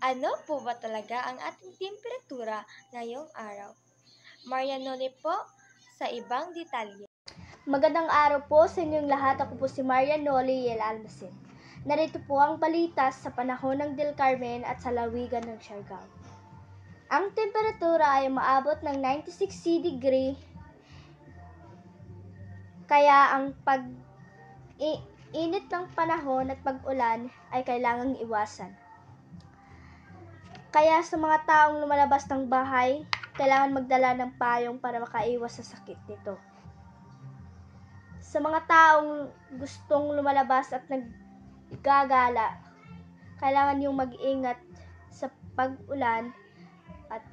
Ano po ba talaga ang ating temperatura ngayong araw? Marianole po sa ibang detalye. Magandang araw po sa inyong lahat. Ako po si Marianole Yel Almacen. Narito po ang balita sa panahon ng Del Carmen at sa lalawigan ng Siargao. Ang temperatura ay maabot ng 96 degree, kaya ang pag-init ng panahon at pag-ulan ay kailangang iwasan. Kaya sa mga taong lumalabas ng bahay, kailangan magdala ng payong para makaiwas sa sakit nito. Sa mga taong gustong lumalabas at naggagala, kailangan yung mag-ingat sa pag-ulan at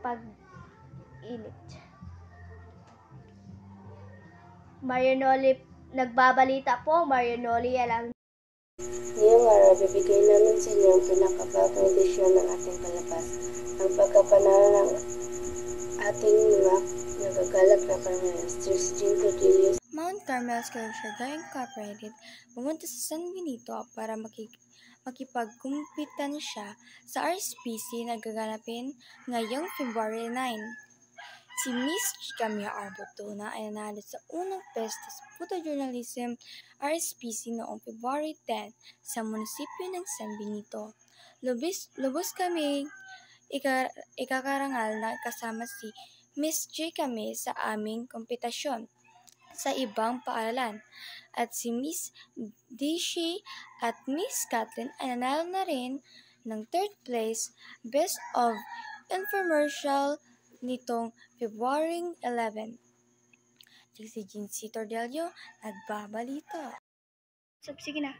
pag-init. Marianole, nagbabalita po, Marianole Alam. Ngayong araw, bibigay namin sa inyo ang pinakabagong edisyon ng ating palabas. Ang pagkapanalo ng ating mga nagagalak na Carmelas, Jean Cordelius. Mount Carmel School of Siargao Incorporated pumunta sa San Benito para makipagkumpitansya sa RSPC na gaganapin ngayong February 9. Si Miss Camilla Arbutona ay nanalo sa unang pesta sa Photojournalism RSPC noong February 10 sa munisipyo ng San Benito. Lubos kami ikakarangal na kasama si Miss J. Kami sa aming kompetisyon sa ibang paaralan. At si Miss Dishi at Miss Kathleen ay nanalo na rin ng 3rd place Best of Infomercial nitong February 11. Si Jean C. Tordelio, nagbabalita. Sige na.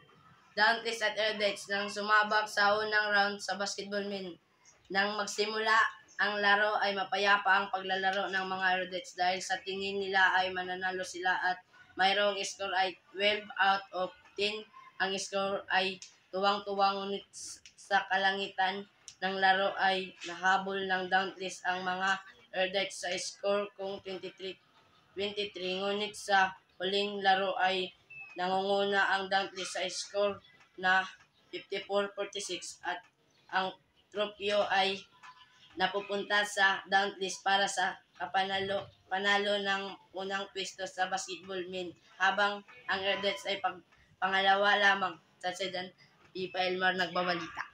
Dantes at Eardettes nang sumabak sa unang round sa basketball men. Nang magsimula ang laro ay mapayapa ang paglalaro ng mga Eardettes dahil sa tingin nila ay mananalo sila at mayroong score ay 12 out of 10. Ang score ay tuwang-tuwang, ngunit sa kalangitan ng laro ay nahabol ng Dauntless ang mga Eardettes sa score kung 23, ngunit sa huling laro ay nangunguna ang Dauntless sa score na 54-46 at ang tropyo ay napupunta sa Dauntless para sa panalo ng unang pwesto sa basketball men, habang ang Eardettes ay pangalawa lamang. Sa Sedan, Pipa Elmar nagbabalita.